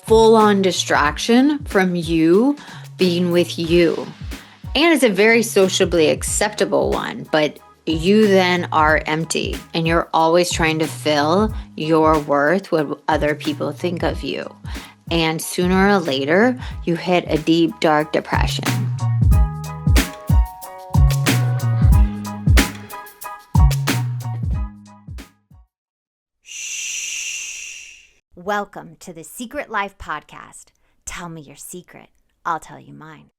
full-on distraction from you being with you. And it's a very sociably acceptable one, but you then are empty and you're always trying to fill your worth what other people think of you. And sooner or later, you hit a deep, dark depression. Welcome to the Secret Life Podcast. Tell me your secret. I'll tell you mine.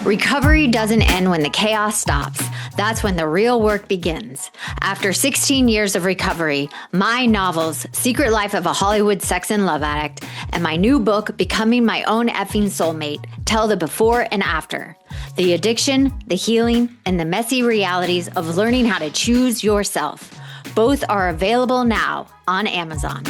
Recovery doesn't end when the chaos stops. That's when the real work begins. After 16 years of recovery, my novels, Secret Life of a Hollywood Sex and Love Addict, and my new book, Becoming My Own Effing Soulmate, tell the before and after. The addiction, the healing, and the messy realities of learning how to choose yourself. Both are available now on Amazon.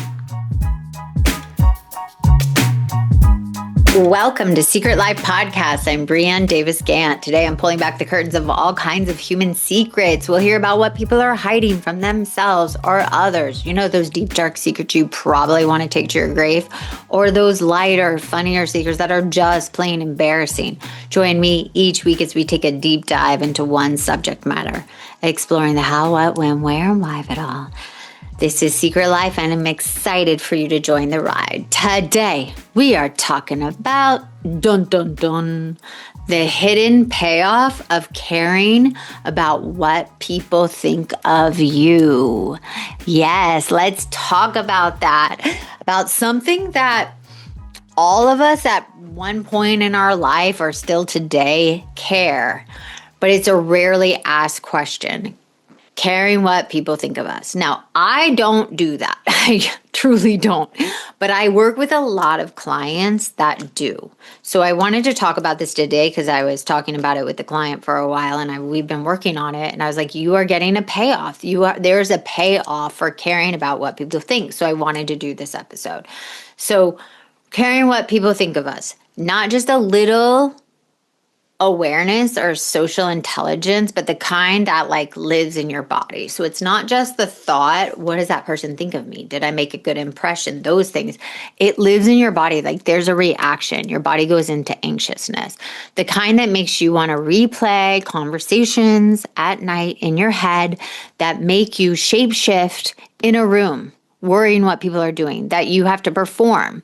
Welcome to Secret Life Podcast. I'm Brianne Davis-Gantt. Today I'm pulling back the curtains of all kinds of human secrets. We'll hear about what people are hiding from themselves or others. You know, those deep, dark secrets you probably want to take to your grave, or those lighter, funnier secrets that are just plain embarrassing. Join me each week as we take a deep dive into one subject matter, exploring the how, what, when, where, and why of it all. This is Secret Life, and I'm excited for you to join the ride. Today, we are talking about, the hidden payoff of caring about what people think of you. Yes, let's talk about that, about something that all of us at one point in our life or still today care, but it's a rarely asked question. Caring what people think of us. Now, I don't do that. I truly don't. But I work with a lot of clients that do. So I wanted to talk about this today because I was talking about it with the client for a while and we've been working on it. And I was like, you are getting a payoff. There's a payoff for caring about what people think. So I wanted to do this episode. So caring what people think of us, not just a little awareness or social intelligence, but the kind that lives in your body. So it's not just the thought, what does that person think of me? Did I make a good impression? Those things. It lives in your body. There's a reaction. Your body goes into anxiousness. The kind that makes you want to replay conversations at night in your head that make you shapeshift in a room, worrying what people are doing, that you have to perform,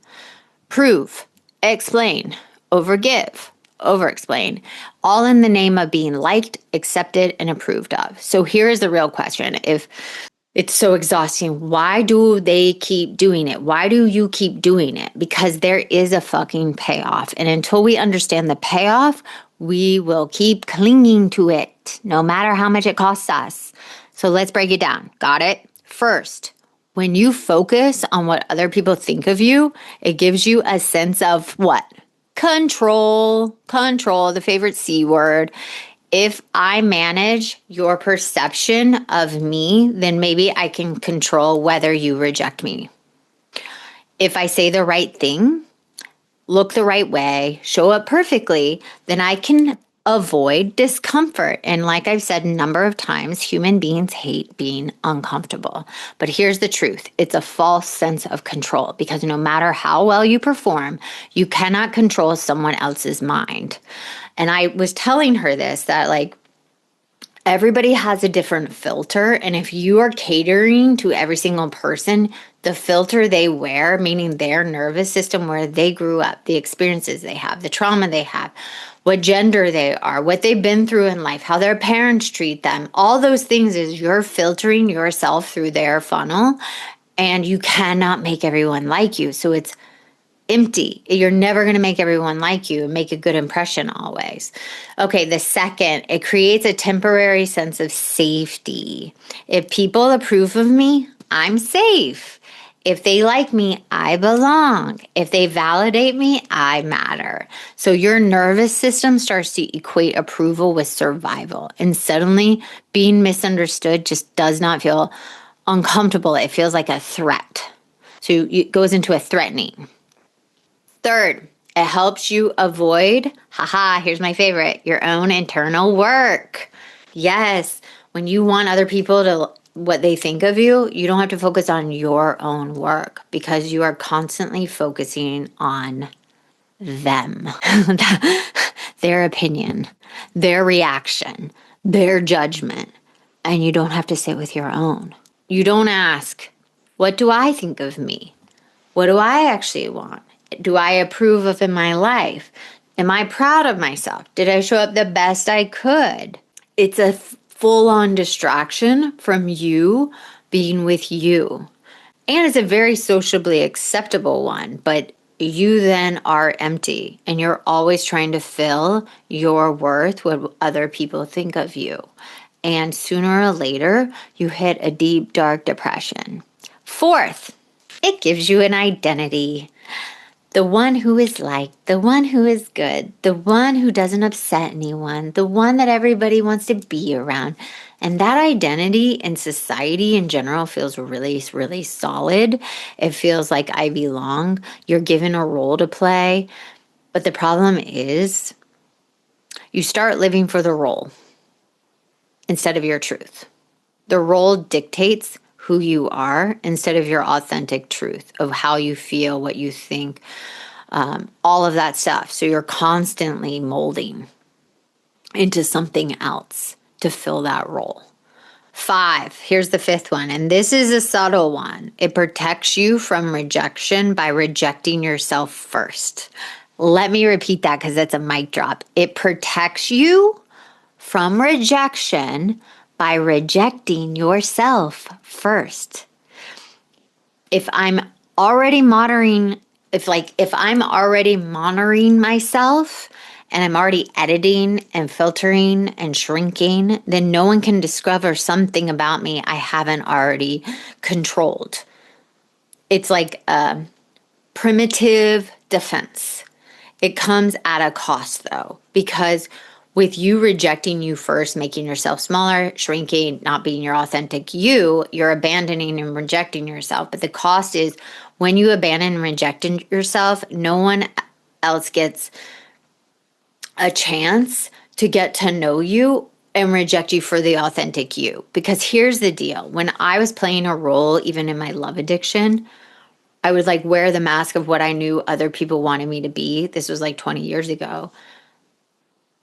prove, explain, over-explain, all in the name of being liked, accepted, and approved of. So here is the real question. If it's so exhausting, why do they keep doing it? Why do you keep doing it? Because there is a fucking payoff. And until we understand the payoff, we will keep clinging to it, no matter how much it costs us. So let's break it down. Got it? First, when you focus on what other people think of you, it gives you a sense of what? Control, the favorite C word. If I manage your perception of me, then maybe I can control whether you reject me. If I say the right thing, look the right way, show up perfectly, then I can avoid discomfort. And like I've said a number of times, human beings hate being uncomfortable. But here's the truth. It's a false sense of control because no matter how well you perform, you cannot control someone else's mind. And I was telling her this, that everybody has a different filter. And if you are catering to every single person, the filter they wear, meaning their nervous system, where they grew up, the experiences they have, the trauma they have, what gender they are, what they've been through in life, how their parents treat them, all those things is you're filtering yourself through their funnel, and you cannot make everyone like you. So it's empty. You're never going to make everyone like you and make a good impression always. Okay, the second, it creates a temporary sense of safety. If people approve of me, I'm safe. If they like me, I belong. If they validate me, I matter. So your nervous system starts to equate approval with survival. And suddenly being misunderstood just does not feel uncomfortable. It feels like a threat. So it goes into a threatening. Third, it helps you avoid, here's my favorite, your own internal work. Yes, when you want other people to what they think of you, you don't have to focus on your own work because you are constantly focusing on them, their opinion, their reaction, their judgment, and you don't have to sit with your own. You don't ask, what do I think of me? What do I actually want? Do I approve of in my life? Am I proud of myself? Did I show up the best I could? It's a full-on distraction from you being with you. And it's a very sociably acceptable one, but you then are empty and you're always trying to fill your worth what other people think of you. And sooner or later, you hit a deep, dark depression. Fourth, it gives you an identity. The one who is liked, the one who is good, the one who doesn't upset anyone, the one that everybody wants to be around. And that identity in society in general feels really, really solid. It feels like I belong. You're given a role to play. But the problem is you start living for the role instead of your truth. The role dictates who you are instead of your authentic truth of how you feel, what you think, all of that stuff. So you're constantly molding into something else to fill that role. 5, here's the 5th one, and this is a subtle one. It protects you from rejection by rejecting yourself first. Let me repeat that because it's a mic drop. It protects you from rejection by rejecting yourself first. If I'm already monitoring myself and I'm already editing and filtering and shrinking, then no one can discover something about me I haven't already controlled. It's like a primitive defense. It comes at a cost though, because with you rejecting you first, making yourself smaller, shrinking, not being your authentic you, you're abandoning and rejecting yourself. But the cost is when you abandon and reject yourself, no one else gets a chance to get to know you and reject you for the authentic you. Because here's the deal. When I was playing a role, even in my love addiction, I would like wear the mask of what I knew other people wanted me to be. This was like 20 years ago.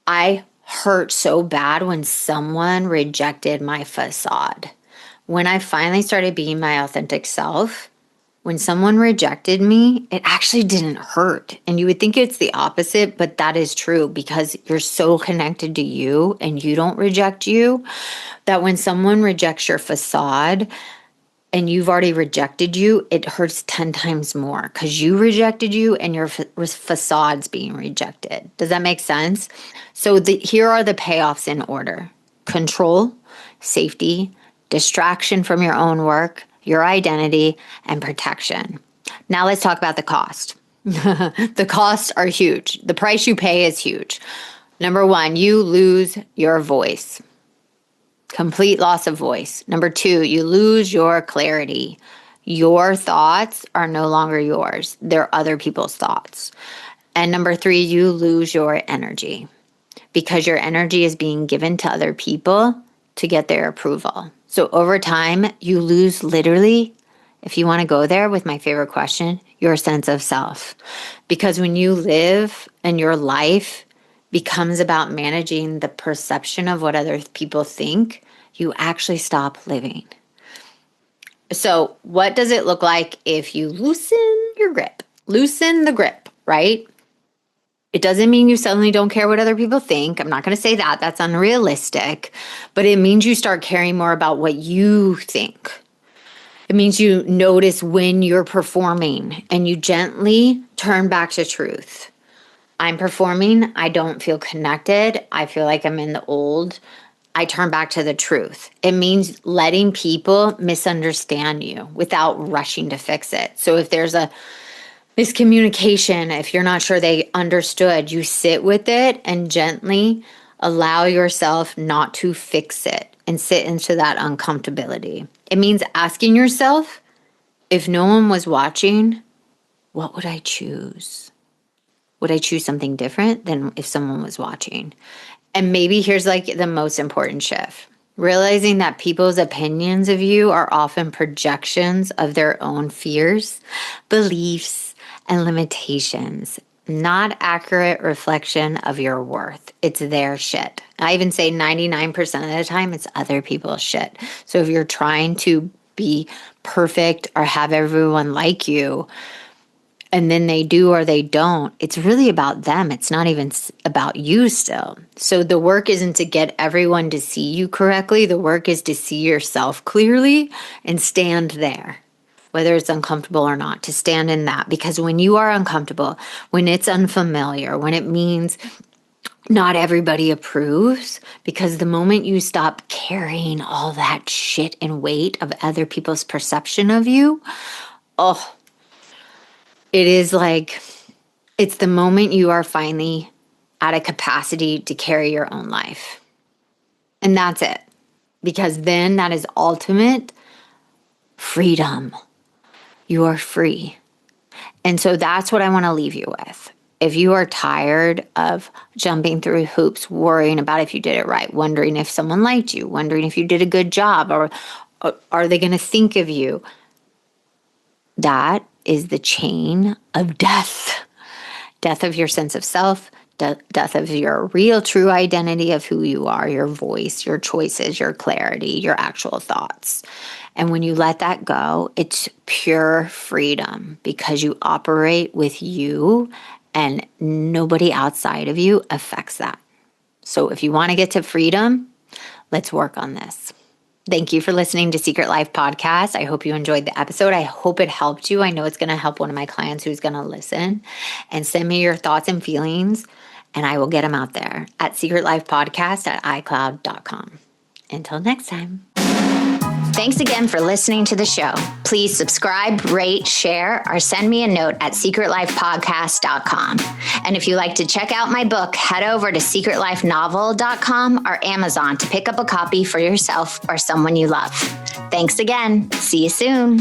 I hurt so bad when someone rejected my facade. When I finally started being my authentic self, when someone rejected me, it actually didn't hurt. And you would think it's the opposite, but that is true because you're so connected to you and you don't reject you, that when someone rejects your facade and you've already rejected you, it hurts 10 times more because you rejected you and your facade's being rejected. Does that make sense? So here are the payoffs in order: control, safety, distraction from your own work, your identity, and protection. Now let's talk about the cost. The costs are huge. The price you pay is huge. Number 1, you lose your voice. Complete loss of voice. Number 2, you lose your clarity. Your thoughts are no longer yours. They're other people's thoughts. And number 3, you lose your energy because your energy is being given to other people to get their approval. So over time, you lose literally, if you want to go there with my favorite question, your sense of self. Because when you live and your life becomes about managing the perception of what other people think, you actually stop living. So what does it look like if you loosen your grip? Loosen the grip, right? It doesn't mean you suddenly don't care what other people think. I'm not going to say that. That's unrealistic. But it means you start caring more about what you think. It means you notice when you're performing and you gently turn back to truth. I'm performing. I don't feel connected. I feel like I'm in the old. I turn back to the truth. It means letting people misunderstand you without rushing to fix it. So if there's a miscommunication, if you're not sure they understood, you sit with it and gently allow yourself not to fix it and sit into that uncomfortability. It means asking yourself, if no one was watching, what would I choose? Would I choose something different than if someone was watching? And maybe here's like the most important shift. Realizing that people's opinions of you are often projections of their own fears, beliefs, and limitations, not accurate reflection of your worth. It's their shit. I even say 99% of the time it's other people's shit. So if you're trying to be perfect or have everyone like you, and then they do or they don't, it's really about them. It's not even about you still. So the work isn't to get everyone to see you correctly. The work is to see yourself clearly and stand there, whether it's uncomfortable or not, to stand in that. Because when you are uncomfortable, when it's unfamiliar, when it means not everybody approves, because the moment you stop carrying all that shit and weight of other people's perception of you, oh, it is like, it's the moment you are finally at a capacity to carry your own life. And that's it. Because then that is ultimate freedom. You are free. And so that's what I want to leave you with. If you are tired of jumping through hoops, worrying about if you did it right, wondering if someone liked you, wondering if you did a good job, or are they going to think of you? That is the chain of death. Death of your sense of self, death of your real true identity of who you are, your voice, your choices, your clarity, your actual thoughts. And when you let that go, it's pure freedom because you operate with you and nobody outside of you affects that. So if you want to get to freedom, let's work on this. Thank you for listening to Secret Life Podcast. I hope you enjoyed the episode. I hope it helped you. I know it's going to help one of my clients who's going to listen. And send me your thoughts and feelings, and I will get them out there at secretlifepodcast@icloud.com. Until next time. Thanks again for listening to the show. Please subscribe, rate, share, or send me a note at secretlifepodcast.com. And if you'd like to check out my book, head over to secretlifenovel.com or Amazon to pick up a copy for yourself or someone you love. Thanks again. See you soon.